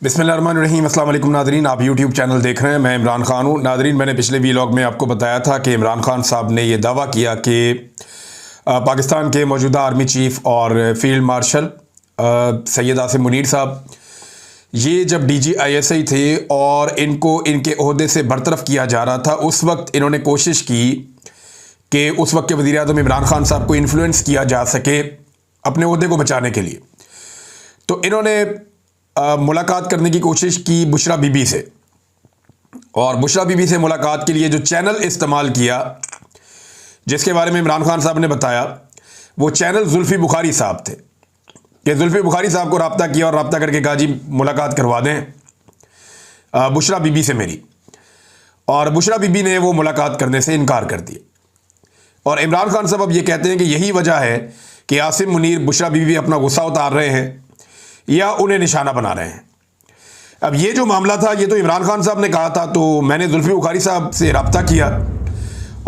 बिस्मिल्लाहिर्रहमानिर्रहीम अस्सलाम वालेकुम नादरीन, आप यूट्यूब चैनल देख रहे हैं। मैं इमरान खान हूँ। नादरीन, मैंने पिछले वीलॉग में आपको बताया था कि इमरान खान साहब ने ये दावा किया कि पाकिस्तान के मौजूदा आर्मी चीफ़ और फील्ड मार्शल सैयद आसिम मुनीर साहब, ये जब DGISI थे और इनको इनके ओहदे से बरतरफ किया जा रहा था, उस वक्त इन्होंने कोशिश की कि उस वक्त के वज़ीर-ए-आज़म इमरान खान साहब को इन्फ्लुएंस किया जा सके अपने ओहदे को बचाने के लिए। तो इन्होंने मुलाकात करने की कोशिश की बुशरा बीबी से, और बुशरा बीबी से मुलाकात के लिए जो चैनल इस्तेमाल किया, जिसके बारे में इमरान खान साहब ने बताया, वो चैनल जुल्फ़ी बुखारी साहब थे कि जुल्फ़ी बुखारी साहब को रब्ता किया और रब्ता करके कहा जी मुलाकात करवा दें बुशरा बीबी से मेरी, और बुशरा बीबी ने वो मुलाकात करने से इनकार कर दिया। और इमरान खान साहब अब ये कहते हैं कि यही वजह है कि आसिम मुनीर बुशरा बीबी अपना गुस्सा उतार रहे हैं या उन्हें निशाना बना रहे हैं। अब ये जो मामला था, ये तो इमरान खान साहब ने कहा था, तो मैंने जुल्फ़ी बुखारी साहब से रब्ता किया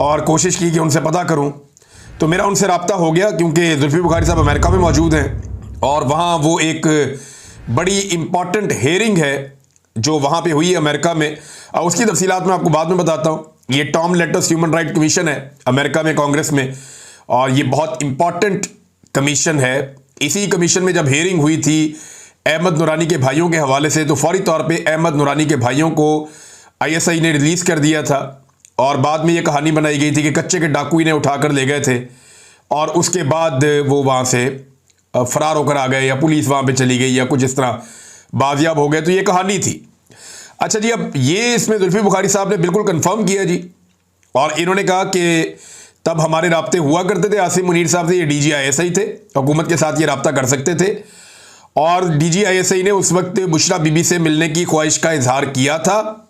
और कोशिश की कि उनसे पता करूं। तो मेरा उनसे रब्ता हो गया, क्योंकि जुल्फ़ी बुखारी साहब अमेरिका में मौजूद हैं और वहाँ वो एक बड़ी इम्पॉर्टेंट हेयरिंग है जो वहाँ पे हुई है अमेरिका में। और उसकी तफसीलात मैं आपको बाद में बताता हूँ। ये Tom Lantos human right commission है अमेरिका में, कांग्रेस में, और ये बहुत इम्पॉर्टेंट कमीशन है। इसी कमीशन में जब हेयरिंग हुई थी अहमद नूरानी के भाइयों के हवाले से, तो फौरी तौर पे अहमद नूरानी के भाइयों को ISI ने रिलीज़ कर दिया था, और बाद में ये कहानी बनाई गई थी कि कच्चे के डाकू इन्हें उठाकर ले गए थे और उसके बाद वो वहाँ से फ़रार होकर आ गए, या पुलिस वहाँ पे चली गई, या कुछ इस तरह बाजियाब हो गए। तो ये कहानी थी। अच्छा जी, अब ये इसमें जुल्फ़ी बुखारी साहब ने बिल्कुल कन्फर्म किया जी, और इन्होंने कहा कि तब हमारे राब्ते हुआ करते थे आसिम मुनीर साहब से, ये DGISI थे, हुकूमत के साथ ये रब्ता कर सकते थे, और DGISI ने उस वक्त बुशरा बीबी से मिलने की ख्वाहिश का इजहार किया था,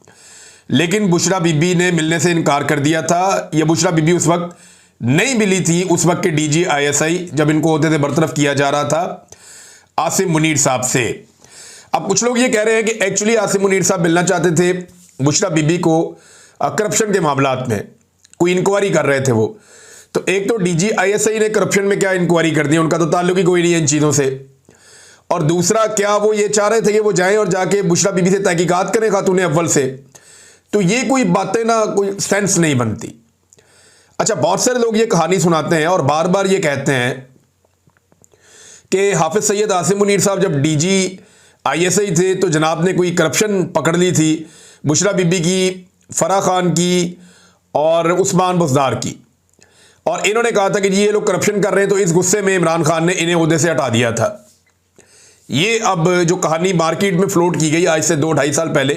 लेकिन बुशरा बीबी ने मिलने से इनकार कर दिया था। यह बुशरा बीबी उस वक्त नहीं मिली थी, उस वक्त के DGISI जब इनको होते थे बरतरफ किया जा रहा था आसिम मुनीर साहब से। अब कुछ लोग ये कह रहे हैं कि एक्चुअली आसिम मुनीर साहब मिलना चाहते थे बुशरा बीबी को करप्शन के मामलात में, कोई इंक्वायरी कर रहे थे वो। तो एक तो DGISI ने करप्शन में क्या इंक्वायरी कर दी, उनका तो ताल्लुक ही कोई नहीं है इन चीज़ों से, और दूसरा क्या वो ये चाह रहे थे कि वो जाएं और जाके बुशरा बीबी से तहकीकात करें खातून अव्वल से। तो ये कोई बातें ना, कोई सेंस नहीं बनती। अच्छा, बहुत सारे लोग ये कहानी सुनाते हैं और बार बार ये कहते हैं कि हाफिज सैयद आसिम मुनीर साहब जब DGISI थे तो जनाब ने कोई करप्शन पकड़ ली थी बुशरा बीबी की, फराह खान की और उस्मान बुज़दार की, और इन्होंने कहा था कि जी ये लोग करप्शन कर रहे हैं, तो इस गुस्से में इमरान खान ने इन्हें ओहदे से हटा दिया था। ये अब जो कहानी मार्केट में फ्लोट की गई आज से 2-2.5 साल पहले,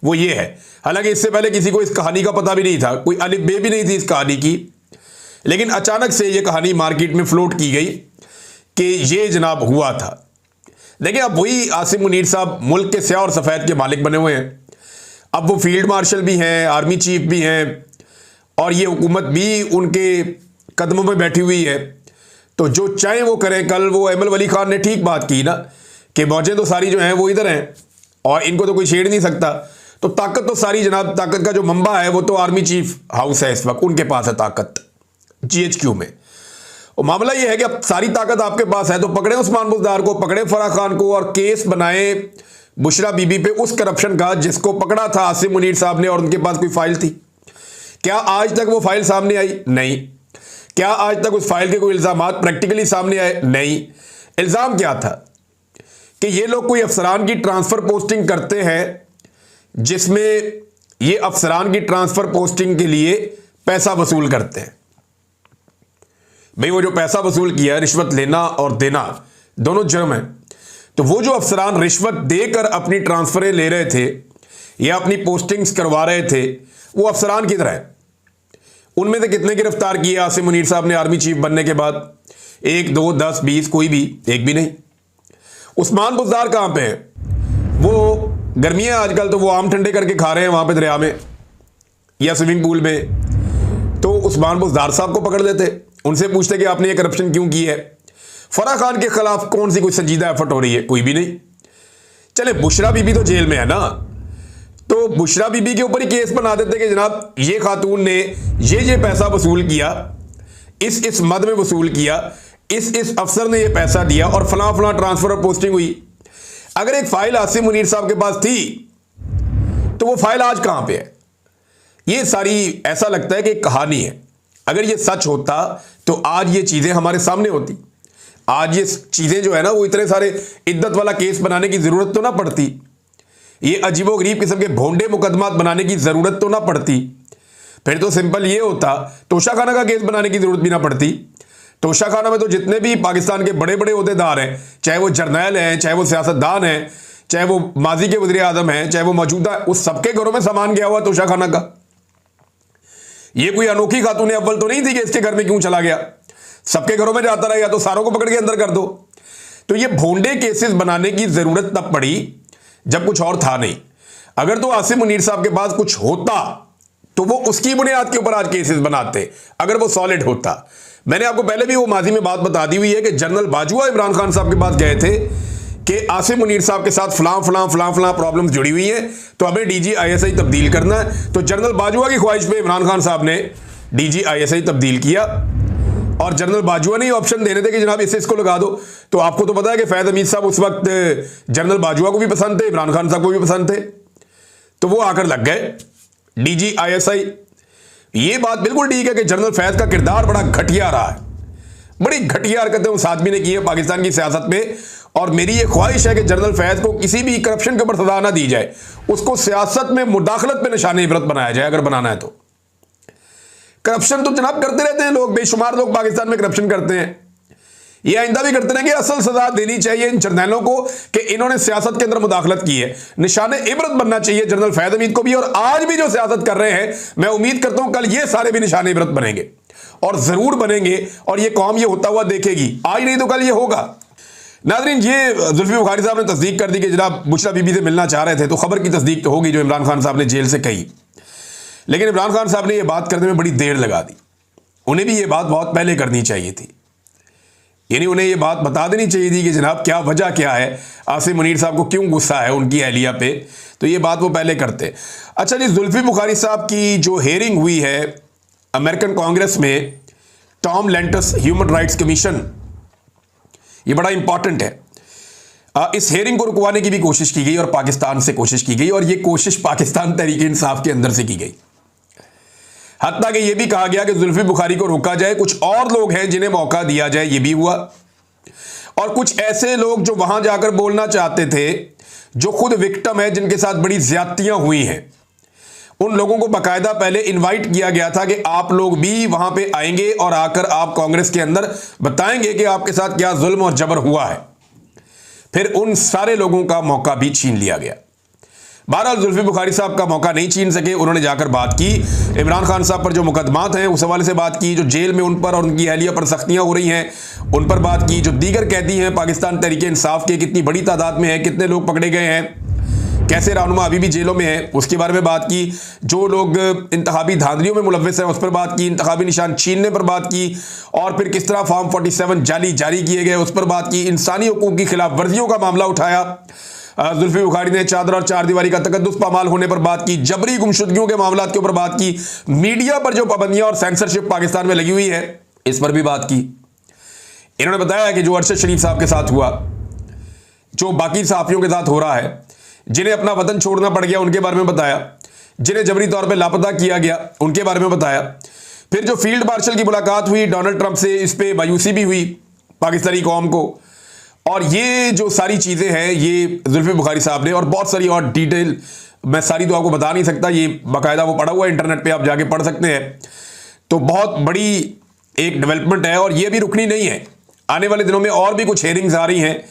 वो ये है। हालांकि इससे पहले किसी को इस कहानी का पता भी नहीं था, कोई अलिफ बे भी नहीं थी इस कहानी की, लेकिन अचानक से ये कहानी मार्केट में फ्लोट की गई कि ये जनाब हुआ था। देखिए, अब वही आसिम मुनीर साहब मुल्क के स्याह और सफ़ेद के मालिक बने हुए हैं। अब वो फील्ड मार्शल भी हैं, आर्मी चीफ भी हैं, और ये हुकूमत भी उनके कदमों में बैठी हुई है। तो जो चाहे वो करें। कल वो अहमद वली खान ने ठीक बात की ना कि मौजें तो सारी जो हैं वो इधर हैं और इनको तो कोई छेड़ नहीं सकता। तो ताकत तो सारी जनाब, ताकत का जो मंबा है वो तो आर्मी चीफ हाउस है, इस वक्त उनके पास है ताकत GHQ में। और मामला ये है कि अब सारी ताकत आपके पास है, तो पकड़े उस्मान बुज़दार को, पकड़े फराह खान को, और केस बनाए बुशरा बीबी पे उस करप्शन का जिसको पकड़ा था आसिम मुनीर साहब ने, और उनके पास कोई फाइल थी। क्या आज तक वो फाइल सामने आई? नहीं। क्या आज तक उस फाइल के कोई इल्ज़ामात प्रैक्टिकली सामने आए? नहीं। इल्ज़ाम क्या था कि ये लोग कोई अफसरान की ट्रांसफ़र पोस्टिंग करते हैं, जिसमें ये अफसरान की ट्रांसफ़र पोस्टिंग के लिए पैसा वसूल करते हैं। भाई, वो जो पैसा वसूल किया है, रिश्वत लेना और देना दोनों जुर्म है। तो वो जो अफसरान रिश्वत देकर अपनी ट्रांसफ़रें ले रहे थे या अपनी पोस्टिंग्स करवा रहे थे, वो अफसरान किधर है? उनमें से कितने गिरफ्तार किए आसिम मुनीर साहब ने आर्मी चीफ बनने के बाद? 1, 2, 10, 20? कोई भी, एक भी नहीं। उस्मान बुज़दार कहाँ पे है? वो गर्मियाँ आजकल, तो वो आम ठंडे करके खा रहे हैं वहाँ पे दरिया में या स्विमिंग पूल में। तो उस्मान बुज़दार साहब को पकड़ लेते, उनसे पूछते कि आपने ये करप्शन क्यों की है। फराह खान के खिलाफ कौन सी कोई संजीदा एफर्ट हो रही है? कोई भी नहीं। चले, बुशरा बीबी तो जेल में है ना, तो बुशरा बीबी के ऊपर ही केस बना देते कि जनाब ये खातून ने ये पैसा वसूल किया, इस मद में वसूल किया, इस अफसर ने ये पैसा दिया, और फलां फलां ट्रांसफ़र और पोस्टिंग हुई। अगर एक फाइल आसिम मुनीर साहब के पास थी तो वो फाइल आज कहां पे है? ये सारी ऐसा लगता है कि एक कहानी है। अगर ये सच होता तो आज ये चीजें हमारे सामने होती। आज ये चीजें जो है ना, वो इतने सारे इद्दत वाला केस बनाने की जरूरत तो ना पड़ती। ये अजीबोगरीब किस्म के भोंडे मुकदमात बनाने की जरूरत तो ना पड़ती। फिर तो सिंपल ये होता, तोशाखाना का केस बनाने की जरूरत भी ना पड़ती। तोशाखाना में तो जितने भी पाकिस्तान के बड़े बड़े ओहदेदार हैं, चाहे वो जर्नैल हैं, चाहे वो सियासतदान हैं, चाहे वो माजी के वज़ीर आज़म हैं, चाहे वो मौजूदा, उस सबके घरों में सामान गया हुआ तोशाखाना का। ये कोई अनोखी खातून अव्वल तो नहीं थी कि इसके घर में क्यों चला गया, सबके घरों में जाता रहा, या तो सारों को पकड़ के अंदर कर दो। तो ये भोंडे केसेस बनाने की जरूरत तब पड़ी जब कुछ और था नहीं। अगर तो आसिम मुनीर साहब के पास कुछ होता तो वो उसकी बुनियाद के ऊपर आज केसेस बनाते, अगर वो सॉलिड होता। मैंने आपको पहले भी वो माजी में बात बता दी हुई है कि जनरल बाजवा इमरान खान साहब के पास गए थे कि आसिम मुनीर साहब के साथ फलां प्रॉब्लम्स जुड़ी हुई हैं, तो हमें डीजी आईएसआई तब्दील करना है। तो जनरल बाजवा की ख्वाहिश पे इमरान खान साहब ने डीजी आईएसआई तब्दील किया, और जनरल बाजवा ने ऑप्शन देने थे कि जनाब इसको लगा दो। तो आपको तो पता है कि फैज हमीद साहब उस वक्त जनरल बाजवा को भी पसंद थे, इमरान खान साहब को भी पसंद थे, तो वो आकर लग गए डीजी आईएसआई। ये बात बिल्कुल ठीक है कि जनरल फैज का किरदार बड़ा घटिया रहा है, बड़ी घटिया हरकतें उस आदमी ने की है पाकिस्तान की सियासत में। और मेरी ये ख्वाहिश है कि जनरल फैज को किसी भी करप्शन के ऊपर सजा ना दी जाए, उसको सियासत में मुदाखलत पे निशाने इबरत बनाया जाए अगर बनाना है तो। करप्शन तो जनाब करते रहते हैं लोग, बेशुमार लोग पाकिस्तान में करप्शन करते हैं, ये आइंदा भी करते रहेंगे। असल सजा देनी चाहिए इन जर्नैलों को कि इन्होंने सियासत के अंदर मुदाखलत की है। निशाने इबरत बनना चाहिए जनरल फैज हमीद को भी, और आज भी जो सियासत कर रहे हैं, मैं उम्मीद करता हूं कल ये सारे भी निशाने इबरत बनेंगे, और जरूर बनेंगे, और ये कौम ये होता हुआ देखेगी। आज नहीं तो कल ये होगा। नाज़रीन, ये जुल्फी बुखारी साहब ने तस्दीक कर दी कि जनाब बुशरा बीबी से मिलना चाह रहे थे, तो खबर की तस्दीक तो होगी जो इमरान खान साहब ने जेल से कही। लेकिन इमरान खान साहब ने यह बात करने में बड़ी देर लगा दी। उन्हें भी ये बात बहुत पहले करनी चाहिए थी, यानी उन्हें ये बात बता देनी चाहिए थी कि जनाब क्या वजह क्या है, आसिम मुनीर साहब को क्यों गुस्सा है उनकी अहलिया पे, तो ये बात वो पहले करते। अच्छा जी, जुल्फी बुखारी साहब की जो हेयरिंग हुई है अमेरिकन कांग्रेस में, टॉम लैंटस ह्यूमन राइट्स कमीशन, ये बड़ा इंपॉर्टेंट है। इस हेयरिंग को रुकवाने की भी कोशिश की गई और पाकिस्तान से कोशिश की गई, और ये कोशिश पाकिस्तान तहरीक इंसाफ के अंदर से की गई। हत्ता कि यह भी कहा गया कि जुल्फी बुखारी को रोका जाए, कुछ और लोग हैं जिन्हें मौका दिया जाए, यह भी हुआ। और कुछ ऐसे लोग जो वहां जाकर बोलना चाहते थे, जो खुद विक्टिम है, जिनके साथ बड़ी ज्यादतियां हुई हैं, उन लोगों को बाकायदा पहले इनवाइट किया गया था कि आप लोग भी वहां पे आएंगे और आकर आप कांग्रेस के अंदर बताएंगे कि आपके साथ क्या जुल्म और जबर हुआ है। फिर उन सारे लोगों का मौका भी छीन लिया गया। बहरहाल जुल्फी बुखारी साहब का मौका नहीं छीन सके, उन्होंने जाकर बात की, इमरान खान साहब पर जो मुकदमात हैं उस हवाले से बात की, जो जेल में उन पर और उनकी अहलिया पर सख्तियां हो रही हैं उन पर बात की, जो दीगर कैदी हैं पाकिस्तान तहरीक इंसाफ के कितनी बड़ी तादाद में है, कितने लोग पकड़े गए हैं, कैसे रहनुमा अभी भी जेलों में है, उसके बारे में बात की, जो लोग इंतखाबी धांधलियों में मुलव्वस हैं उस पर बात की, इंतखाबी निशान छीनने पर बात की, और फिर किस तरह फॉर्म 47 जारी किए गए उस पर बात की, इंसानी हुकूक की खिलाफ वर्जियों का मामला उठाया। जुल्फी बुखारी ने चादर और चार दीवारी का तकद्दुस पामाल होने पर बात की, जबरी गुमशुदगियों के मामलों के ऊपर बात की, मीडिया पर जो पाबंदियां और सेंसरशिप पाकिस्तान में लगी हुई है इस पर भी बात की। इन्होंने बताया कि जो अरशद शरीफ साहब के साथ हुआ, जो बाकी सहाफियों के साथ हो रहा है, जिन्हें अपना वतन छोड़ना पड़ गया उनके बारे में बताया, जिन्हें जबरी तौर पर लापता किया गया उनके बारे में बताया। फिर जो फील्ड मार्शल की मुलाकात हुई डोनाल्ड ट्रंप से, इस पर मायूसी भी हुई पाकिस्तानी कौम को। और ये जो सारी चीज़ें हैं ये जुल्फी बुखारी साहब ने, और बहुत सारी और डिटेल मैं सारी तो आपको बता नहीं सकता, ये बाकायदा वो पढ़ा हुआ है इंटरनेट पे, आप जाके पढ़ सकते हैं। तो बहुत बड़ी एक डेवलपमेंट है और ये भी रुकनी नहीं है। आने वाले दिनों में और भी कुछ हेयरिंग्स आ रही हैं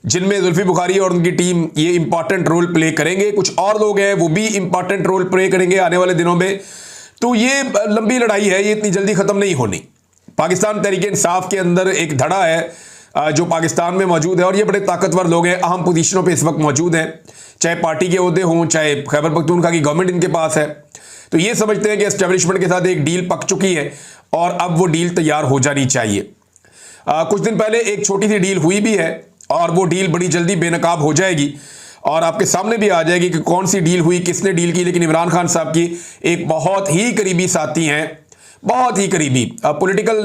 जिनमें जुल्फी बुखारी और उनकी टीम ये इंपॉर्टेंट रोल प्ले करेंगे, कुछ और लोग हैं वो भी इंपॉर्टेंट रोल प्ले करेंगे आने वाले दिनों में। तो ये लंबी लड़ाई है, ये इतनी जल्दी ख़त्म नहीं होनी। पाकिस्तान तहरीक इंसाफ के अंदर एक धड़ा है जो पाकिस्तान में मौजूद है, और ये बड़े ताकतवर लोग हैं, अहम पोजीशनों पे इस वक्त मौजूद हैं, चाहे पार्टी के ओहदे हों, चाहे खैबर पख्तूनख्वा की गवर्नमेंट इनके पास है। तो ये समझते हैं कि एस्टेब्लिशमेंट के साथ एक डील पक चुकी है और अब वो डील तैयार हो जानी चाहिए। कुछ दिन पहले एक छोटी सी डील हुई भी है और वो डील बड़ी जल्दी बेनकाब हो जाएगी और आपके सामने भी आ जाएगी कि कौन सी डील हुई, किसने डील की। लेकिन इमरान खान साहब की एक बहुत ही करीबी साथी हैं, बहुत ही करीबी, पॉलिटिकल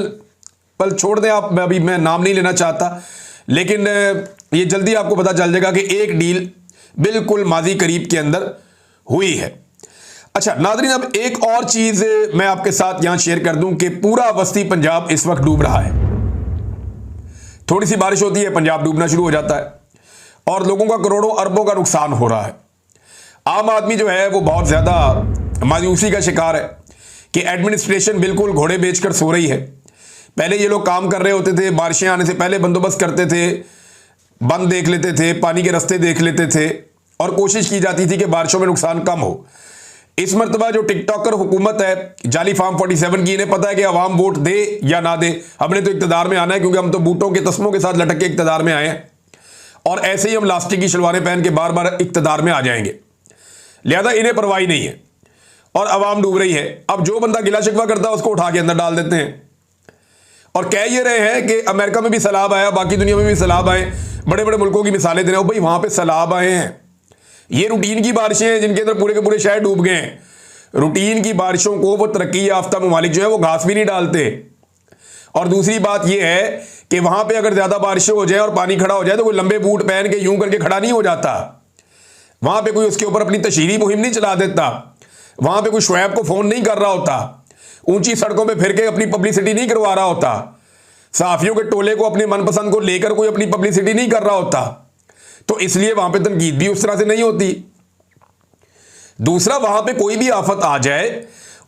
पल छोड़ दें आप, अभी मैं नाम नहीं लेना चाहता, लेकिन ये जल्दी आपको पता चल जाएगा कि एक डील बिल्कुल माजी करीब के अंदर हुई है। अच्छा नाज़रीन, अब एक और चीज मैं आपके साथ यहां शेयर कर दूं कि पूरा वस्ती पंजाब इस वक्त डूब रहा है। थोड़ी सी बारिश होती है, पंजाब डूबना शुरू हो जाता है और लोगों का करोड़ों अरबों का नुकसान हो रहा है। आम आदमी जो है वो बहुत ज्यादा मायूसी का शिकार है कि एडमिनिस्ट्रेशन बिल्कुल घोड़े बेचकर सो रही है। पहले ये लोग काम कर रहे होते थे, बारिशें आने से पहले बंदोबस्त करते थे, बंद देख लेते थे, पानी के रास्ते देख लेते थे और कोशिश की जाती थी कि बारिशों में नुकसान कम हो। इस मरतबा जो टिकटॉकर हुकूमत है जाली फार्म 47 की, इन्हें पता है कि अवाम वोट दे या ना दे, हमने तो इक्तदार में आना है, क्योंकि हम तो बूटों के तस्मों के साथ लटक के इक्तदार में आए हैं और ऐसे ही हम लास्टिक की शलवारें पहन के बार बार इक्तदार में आ जाएंगे। लिहाजा इन्हें परवाही नहीं है और अवाम डूब रही है। अब जो बंदा गिला शिकवा करता है उसको उठा के अंदर डाल देते हैं और कह ये रहे हैं कि अमेरिका में भी सैलाब आया, बाकी दुनिया में भी सैलाब आए, बड़े बड़े मुल्कों की मिसालें दे रहे हो। भाई वहां पे सैलाब आए हैं, ये रूटीन की बारिशें हैं जिनके अंदर पूरे के पूरे शहर डूब गए हैं। रूटीन की बारिशों को वो तरक्की याफ्ता ममालिक जो है वो घास भी नहीं डालते। और दूसरी बात यह है कि वहां पे अगर ज्यादा बारिशें हो जाए और पानी खड़ा हो जाए तो कोई लंबे बूट पहन के यूं करके खड़ा नहीं हो जाता। वहां पे कोई उसके ऊपर अपनी तशहीरी मुहिम नहीं चला देता, वहां पे कोई शुएब को फोन नहीं कर रहा होता, ऊंची सड़कों पे फिर के अपनी पब्लिसिटी नहीं करवा रहा होता, सहाफियों के टोले को अपने मनपसंद को लेकर कोई अपनी पब्लिसिटी नहीं कर रहा होता। तो इसलिए वहां पे तनकीद भी उस तरह से नहीं होती। दूसरा, वहां पे कोई भी आफत आ जाए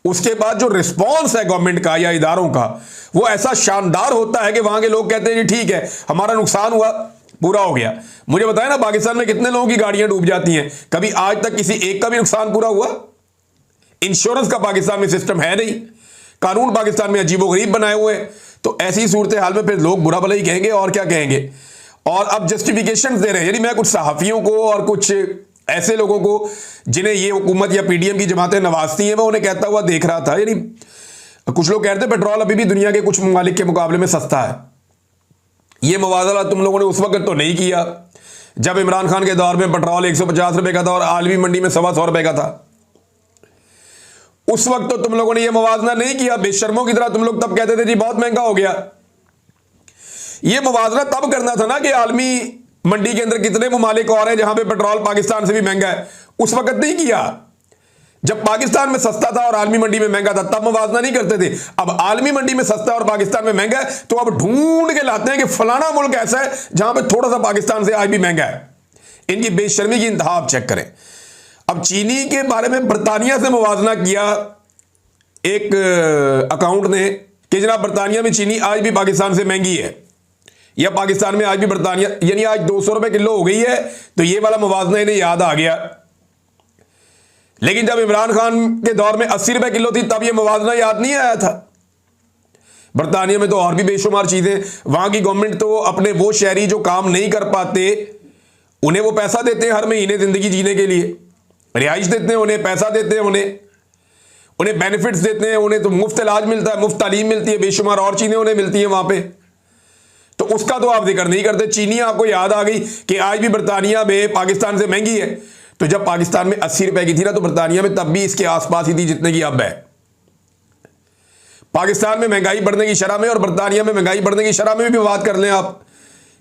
उसके बाद जो रिस्पॉन्स है गवर्नमेंट का या इदारों का वो ऐसा शानदार होता है कि वहां के लोग कहते हैं जी ठीक है, हमारा नुकसान हुआ, पूरा हो गया। मुझे बताया ना पाकिस्तान में कितने लोगों की गाड़ियां डूब जाती हैं, कभी आज तक किसी एक का भी नुकसान पूरा हुआ? इंश्योरेंस का पाकिस्तान में सिस्टम है नहीं, कानून पाकिस्तान में अजीबोगरीब बनाए हुए हैं। तो ऐसी सूरत हाल में फिर लोग बुरा भला ही कहेंगे और क्या कहेंगे। और अब जस्टिफिकेशन दे रहे हैं, यानी मैं कुछ सहाफियों को और कुछ ऐसे लोगों को जिन्हें ये हुकूमत या पीडीएम की जमातें नवाजती हैं, मैं उन्हें कहता हुआ देख रहा था। यानी कुछ लोग कहते हैं पेट्रोल अभी भी दुनिया के कुछ ममालिक के मुकाबले में सस्ता है। ये मुवाज़ना तुम लोगों ने उस वक्त तो नहीं किया जब इमरान खान के दौर में पेट्रोल 150 रुपए का था और आलमी मंडी में 125 रुपए का था। उस वक्त तो तुम लोगों ने यह मुवाजना नहीं किया, बेशर्मों की तरह तुम लोग तब कहते थे जी बहुत महंगा हो गया। यह मुवाजना तब करना था ना कि आलमी मंडी के अंदर कितने ममालिक और हैं जहां पे पेट्रोल पाकिस्तान से भी महंगा है, उस वक्त नहीं किया। जब पाकिस्तान में सस्ता था और आलमी मंडी में महंगा था तब मुवाजना नहीं करते थे। अब आलमी मंडी में सस्ता और पाकिस्तान में महंगा है तो अब ढूंढ के लाते हैं कि फलाना मुल्क ऐसा है जहां पे थोड़ा सा पाकिस्तान से आज भी महंगा है। इनकी बेशर्मी की इंतहा आप चेक करें। अब चीनी के बारे में बरतानिया से मुवाजना किया एक अकाउंट ने कि जनाब बरतानिया में चीनी आज भी पाकिस्तान से महंगी है, या पाकिस्तान में आज भी बरतानिया यानी आज 200 रुपए किलो हो गई है। तो ये वाला मुवाजना इन्हें याद आ गया। लेकिन जब इमरान खान के दौर में 80 रुपए किलो थी तब ये मुवाजना याद नहीं आया था। बरतानिया में तो और भी बेशुमार चीजें, वहां की गवर्नमेंट तो अपने वो शहरी जो काम नहीं कर पाते उन्हें वो पैसा देते हैं हर महीने जिंदगी जीने के लिए, रिहाइश देते हैं उन्हें, पैसा देते हैं उन्हें बेनिफिट्स देते हैं, उन्हें तो मुफ्त इलाज मिलता है, मुफ्त तालीम मिलती है, बेशुमार और चीजें उन्हें मिलती हैं वहां पे। तो उसका तो आप जिक्र नहीं करते। चीनी आपको याद आ गई कि आज भी बरतानिया में पाकिस्तान से महंगी है। तो जब पाकिस्तान में 80 रुपए की थी ना तो बरतानिया में तब भी इसके आसपास ही थी जितने की अब है। पाकिस्तान में महंगाई बढ़ने की शरह में और बरतानिया में महंगाई बढ़ने की शरह में भी बात कर लें आप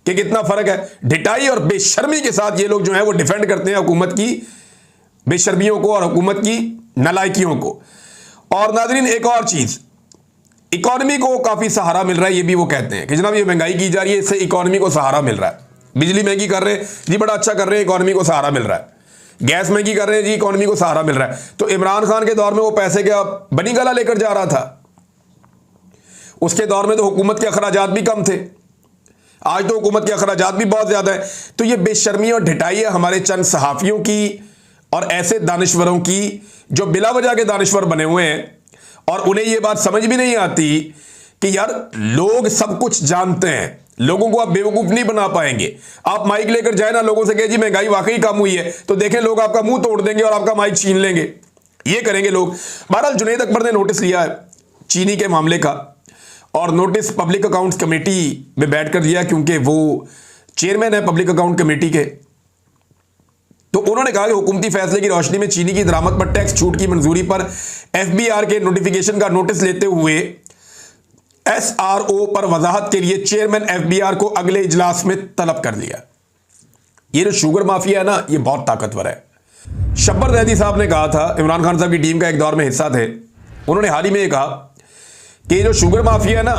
कि कितना फर्क है। ढिठाई और बेशर्मी के साथ ये लोग जो है वो डिफेंड करते हैं हुकूमत की बेशर्मियों को और हुकूमत की नालायकियों को। और नाजरीन एक और चीज, इकोनॉमी को काफी सहारा मिल रहा है। ये भी वो कहते हैं कि जनाब ये महंगाई की जा रही है, इससे इकोनॉमी को सहारा मिल रहा है। बिजली महंगी कर रहे हैं जी, बड़ा अच्छा कर रहे हैं, इकोनॉमी को सहारा मिल रहा है। गैस महंगी कर रहे हैं जी, इकोनॉमी को सहारा मिल रहा है। तो इमरान खान के दौर में वो पैसे क्या बनी गला लेकर जा रहा था? उसके दौर में तो हुकूमत के अखराजात भी कम थे, आज तो हुकूमत के अखराजात भी बहुत ज्यादा है। तो ये बेशर्मी और ढिठाई है हमारे चंद सहाफियों की और ऐसे दानिश्वरों की जो बिला वजह के दानिश्वर बने हुए हैं और उन्हें यह बात समझ भी नहीं आती कि यार लोग सब कुछ जानते हैं, लोगों को आप बेवकूफ नहीं बना पाएंगे। आप माइक लेकर जाए ना, लोगों से कहे जी महंगाई वाकई कम हुई है, तो देखें लोग आपका मुंह तोड़ देंगे और आपका माइक छीन लेंगे। ये करेंगे लोग। बहरहाल जुनैद अकबर ने नोटिस लिया है चीनी के मामले का और नोटिस पब्लिक अकाउंट्स कमेटी में बैठ कर दिया, क्योंकि वो चेयरमैन है पब्लिक अकाउंट कमेटी के। तो उन्होंने कहा कि हुकूमती फैसले की रोशनी में चीनी की दरामद पर टैक्स छूट की मंजूरी पर एफबीआर के नोटिफिकेशन का नोटिस लेते हुए एसआरओ पर वजाहत के लिए चेयरमैन एफबीआर को अगले इजलास में तलब कर लिया। ये जो शुगर माफिया है ना, ये बहुत ताकतवर है। शब्बर जैदी साहब ने कहा था, इमरान खान साहब की टीम का एक दौर में हिस्सा थे, उन्होंने हाल ही में कहा कि जो शुगर माफिया है ना,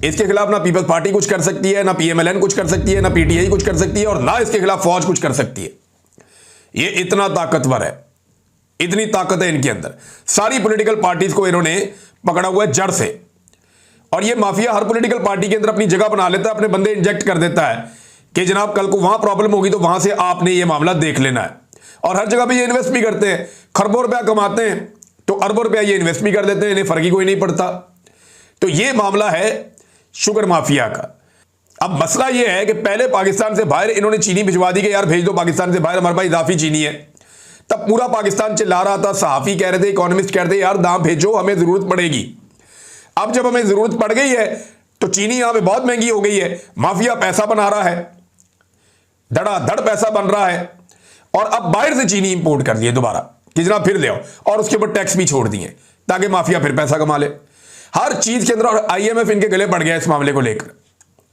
इसके खिलाफ ना पीपल्स पार्टी कुछ कर सकती है, ना पीएमएलएन कुछ कर सकती है, ना पीटीआई कुछ कर सकती है, और ना इसके खिलाफ फौज कुछ कर सकती है। ये इतना ताकतवर है, इतनी ताकत है इनके अंदर। सारी पॉलिटिकल पार्टीज को इन्होंने पकड़ा हुआ है जड़ से, और ये माफिया हर पॉलिटिकल पार्टी के अंदर अपनी जगह बना लेता है, अपने बंदे इंजेक्ट कर देता है कि जनाब कल को वहां प्रॉब्लम होगी तो वहां से आपने ये मामला देख लेना है। और हर जगह पे ये इन्वेस्ट भी करते हैं, खरबों रुपया कमाते हैं तो अरबों रुपया ये इन्वेस्ट भी कर देते हैं, इन्हें फर्क ही कोई नहीं पड़ता। तो ये मामला है शुगर माफिया का। अब मसला ये है कि पहले पाकिस्तान से बाहर इन्होंने चीनी भिजवा दी कि यार भेज दो पाकिस्तान से बाहर, हमारे पास इजाफी चीनी है। तब पूरा पाकिस्तान चिल्ला रहा था, सहाफी कह रहे थे, इकोनॉमिस्ट कह रहे थे यार दाम भेजो, हमें जरूरत पड़ेगी। अब जब हमें जरूरत पड़ गई है तो चीनी यहां पे बहुत महंगी हो गई है, माफिया पैसा बना रहा है, धड़ाधड़ पैसा बन रहा है, और अब बाहर से चीनी इंपोर्ट कर दिए दोबारा कि जनाब फिर ले आओ, और उसके ऊपर टैक्स भी छोड़ दिए ताकि माफिया फिर पैसा कमा ले हर चीज के अंदर। और आईएमएफ इनके गले पड़ गया इस मामले को लेकर।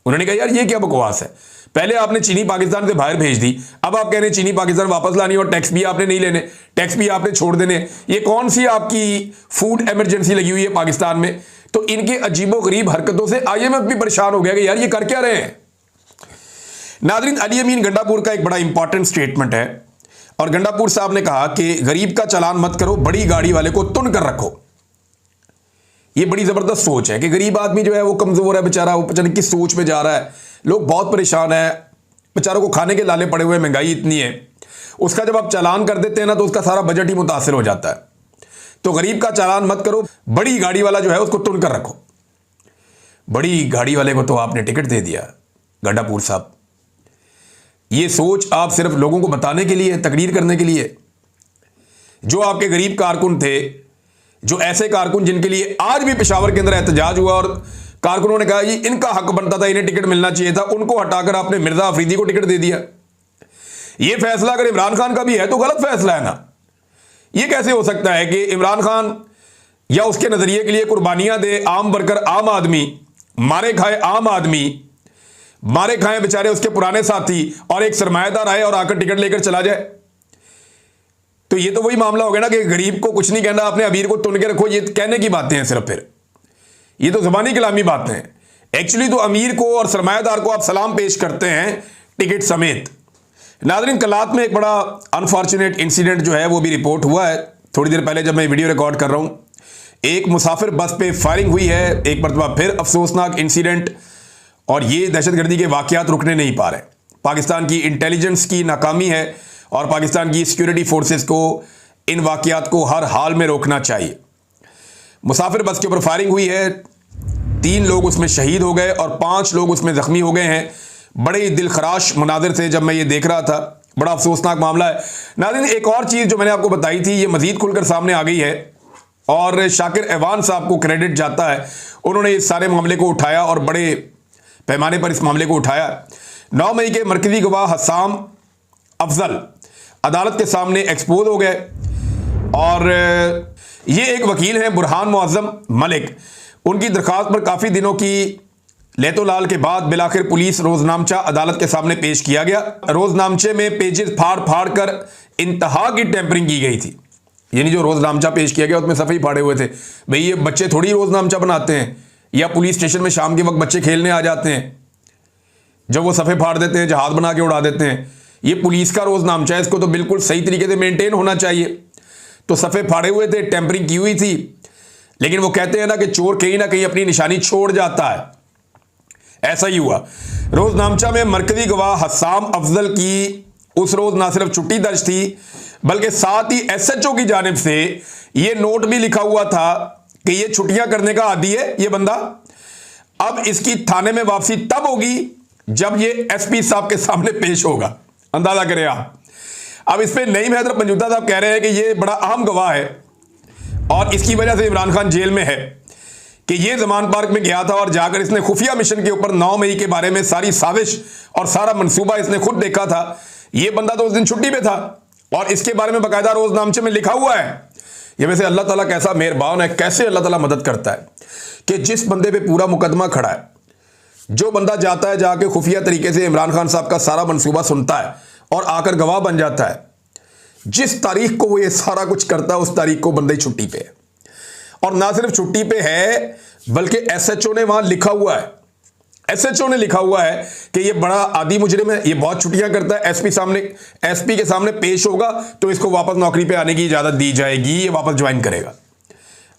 उन्होंने कहा यार ये क्या बकवास है, पहले आपने चीनी पाकिस्तान से बाहर भेज दी, अब आप कह रहे हैं चीनी पाकिस्तान वापस लानी और टैक्स भी आपने नहीं लेने, टैक्स भी आपने छोड़ देने। ये कौन सी आपकी फूड इमरजेंसी लगी हुई है पाकिस्तान में? तो इनके अजीबोगरीब हरकतों से आईएमएफ भी परेशान हो गया कि यार ये कर क्या रहे हैं। नाज़रीन, अली अमीन गंडापुर का एक बड़ा इंपॉर्टेंट स्टेटमेंट है, और गंडापुर साहब ने कहा कि गरीब का चालान मत करो, बड़ी गाड़ी वाले को तुन कर रखो। ये बड़ी जबरदस्त सोच है कि गरीब आदमी जो है वो कमजोर है बेचारा, वो पता नहीं किस सोच में जा रहा है, लोग बहुत परेशान है, बेचारों को खाने के लाले पड़े हुए, महंगाई इतनी है, उसका जब आप चालान कर देते हैं ना तो उसका सारा बजट ही मुतासिर हो जाता है। तो गरीब का चालान मत करो, बड़ी गाड़ी वाला जो है उसको तुन कर रखो। बड़ी गाड़ी वाले को तो आपने टिकट दे दिया गंडापुर साहब। ये सोच आप सिर्फ लोगों को बताने के लिए, तकरीर करने के लिए। जो आपके गरीब कारकुन थे, जो ऐसे कारकुन जिनके लिए आज भी पेशावर के अंदर एहतजाज हुआ और कारकुनों ने कहा ये इनका हक बनता था, इन्हें टिकट मिलना चाहिए था, उनको हटाकर आपने मिर्जा अफरीदी को टिकट दे दिया। ये फैसला अगर इमरान खान का भी है तो गलत फैसला है ना। ये कैसे हो सकता है कि इमरान खान या उसके नजरिए के लिए कुर्बानियां दे आम वर्कर, आम आदमी, मारे खाए आम आदमी, मारे खाए बेचारे उसके पुराने साथी, और एक सरमायादार आए और आकर टिकट लेकर चला जाए। तो ये तो वही मामला हो गया ना कि गरीब को कुछ नहीं कहना, अपने अमीर को तुन के रखो। ये कहने की बातें हैं सिर्फ, फिर ये तो ज़बानी कलामी बातें हैं। एक्चुअली तो अमीर को और सरमायादार को आप सलाम पेश करते हैं टिकट समेत। नाज़रीन, कलात में एक बड़ा अनफॉर्चुनेट इंसिडेंट जो है वो भी रिपोर्ट हुआ है थोड़ी देर पहले जब मैं वीडियो रिकॉर्ड कर रहा हूं। एक मुसाफिर बस पे फायरिंग हुई है, एक मरतबा फिर अफसोसनाक इंसिडेंट, और ये दहशतगर्दी के वाकयात रुकने नहीं पा रहे। पाकिस्तान की इंटेलिजेंस की नाकामी है और पाकिस्तान की सिक्योरिटी फोर्सेस को इन वाकयात को हर हाल में रोकना चाहिए। मुसाफिर बस के ऊपर फायरिंग हुई है, 3 लोग उसमें शहीद हो गए और 5 लोग उसमें जख्मी हो गए हैं। बड़े दिलखराश मनाजिर थे जब मैं ये देख रहा था, बड़ा अफसोसनाक मामला है। नाज़रीन, एक और चीज़ जो मैंने आपको बताई थी ये मजीद खुलकर सामने आ गई है, और शाकिर एवान साहब को क्रेडिट जाता है, उन्होंने इस सारे मामले को उठाया और बड़े पैमाने पर इस मामले को उठाया। 9 मई के मरकजी गवाह हसाम अफजल अदालत के सामने एक्सपोज हो गए, और ये एक वकील हैं बुरहान मुअज्जम मलिक, उनकी दरख्वास्त पर काफ़ी दिनों की लेतोलाल के बाद बिलाखिर पुलिस रोजनामचा अदालत के सामने पेश किया गया। रोजनामचे में पेजेस फाड़ फाड़ कर इंतहा की टेम्परिंग की गई थी। यानी जो रोजनामचा पेश किया गया उसमें सफ़े ही फाड़े हुए थे। भाई ये बच्चे थोड़ी रोजनामचा बनाते हैं, या पुलिस स्टेशन में शाम के वक्त बच्चे खेलने आ जाते हैं, जब वो सफ़े फाड़ देते हैं, जहाज बना के उड़ा देते हैं। ये पुलिस का रोजनामचा है, इसको तो बिल्कुल सही तरीके से मेंटेन होना चाहिए। तो सफ़े फाड़े हुए थे, टेम्परिंग की हुई थी, लेकिन वो कहते हैं ना कि चोर कहीं ना कहीं अपनी निशानी छोड़ जाता है, ऐसा ही हुआ। रोजनामचा में मरकजी गवाह हसाम अफजल की उस रोज ना सिर्फ छुट्टी दर्ज थी, बल्कि साथ ही एसएचओ की जानिब से यह नोट भी लिखा हुआ था कि यह छुट्टियां करने का आदी है ये बंदा। अब इसकी थाने में वापसी तब होगी जब ये एसपी साहब के सामने पेश होगा। अंदाजा करें आप। अब इस पे नईम हैदर पंजूता साहब कह रहे हैं कि ये बड़ा अहम गवाह है और इसकी वजह से इमरान खान जेल में है, कि ये जमान पार्क में गया था और जाकर इसने खुफिया मिशन के ऊपर 9 मई के बारे में सारी साजिश और सारा मंसूबा इसने खुद देखा था। ये बंदा तो उस दिन छुट्टी पे था और इसके बारे में बाकायदा रोजनामचे में लिखा हुआ है। ये वैसे अल्लाह ताला कैसा मेहरबान है, कैसे अल्लाह ताला मदद करता है कि जिस बंदे पे पूरा मुकदमा खड़ा है, जो बंदा जाता है जाके खुफिया तरीके से इमरान खान साहब का सारा मंसूबा सुनता है और आकर गवाह बन जाता है। जिस तारीख को वो ये सारा कुछ करता है उस तारीख को बंदा ही छुट्टी पे है, और ना सिर्फ छुट्टी पे है बल्कि एसएचओ ने वहां लिखा हुआ है, एसएचओ ने लिखा हुआ है कि ये बड़ा आदी मुजरिम है, ये बहुत छुट्टियां करता है, एसपी के सामने पेश होगा तो इसको वापस नौकरी पे आने की इजाजत दी जाएगी, ये वापस ज्वाइन करेगा।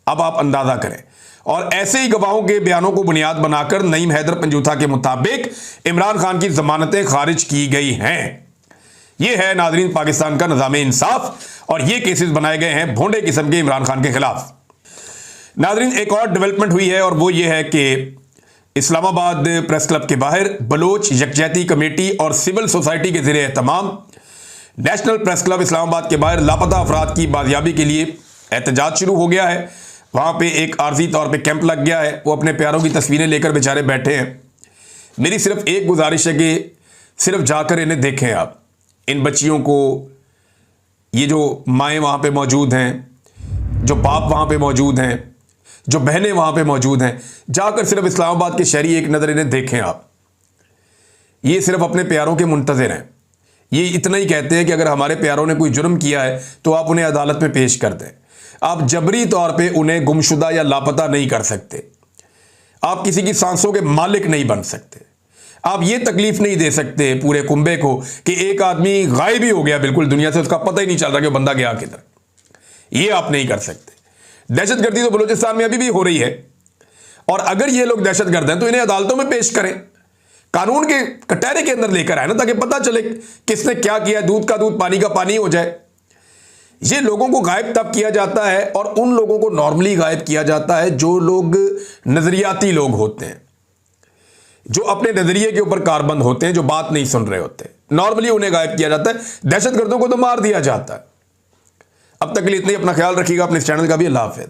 अब आप अंदाजा करें। और ऐसे ही गवाहों के बयानों को बुनियाद बनाकर नईम हैदर पंजूथा के मुताबिक इमरान खान की जमानतें खारिज की गई हैं। यह है नाजरीन पाकिस्तान का निज़ाम इंसाफ, और ये केसेस बनाए गए हैं भोंडे किस्म के इमरान खान के खिलाफ। नाजरीन एक और डेवलपमेंट हुई है, और वो ये है कि इस्लामाबाद प्रेस क्लब के बाहर बलोच यकजहती कमेटी और सिविल सोसाइटी के ज़रिए एहतमाम नेशनल प्रेस क्लब इस्लामाबाद के बाहर लापता अफराद की बाजियाबी के लिए एहतजाज शुरू हो गया है। वहाँ पे एक आर्जी तौर पे कैंप लग गया है, वो अपने प्यारों की तस्वीरें लेकर बेचारे बैठे हैं। मेरी सिर्फ एक गुजारिश है कि सिर्फ जाकर इन्हें देखें आप, इन बच्चियों को, ये जो माएँ वहाँ पे मौजूद हैं, जो बाप वहाँ पे मौजूद हैं, जो बहनें वहाँ पे मौजूद हैं, जाकर सिर्फ इस्लामाबाद के शहरी एक नज़र इन्हें देखें आप। ये सिर्फ अपने प्यारों के मुंतज़िर हैं। ये इतना ही कहते हैं कि अगर हमारे प्यारों ने कोई जुर्म किया है तो आप उन्हें अदालत में पेश कर दें। आप जबरी तौर पे उन्हें गुमशुदा या लापता नहीं कर सकते। आप किसी की सांसों के मालिक नहीं बन सकते। आप ये तकलीफ नहीं दे सकते पूरे कुंबे को कि एक आदमी गायब ही हो गया बिल्कुल दुनिया से, उसका पता ही नहीं चल रहा कि बंदा गया किधर। ये आप नहीं कर सकते। दहशतगर्दी तो बलूचिस्तान में अभी भी हो रही है, और अगर ये लोग दहशतगर्द हैं तो इन्हें अदालतों में पेश करें, कानून के कटहरे के अंदर लेकर आए ना, ताकि पता चले किसने क्या किया, दूध का दूध पानी का पानी हो जाए। ये लोगों को गायब तब किया जाता है, और उन लोगों को नॉर्मली गायब किया जाता है जो लोग नजरियाती लोग होते हैं, जो अपने नजरिए के ऊपर कारबंद होते हैं, जो बात नहीं सुन रहे होते। नॉर्मली उन्हें गायब किया जाता है। दहशतगर्दों को तो मार दिया जाता है। अब तक के लिए इतना ही। अपना ख्याल रखिएगा, अपने इस चैनल का भी। अल्लाह हाफ़िज़।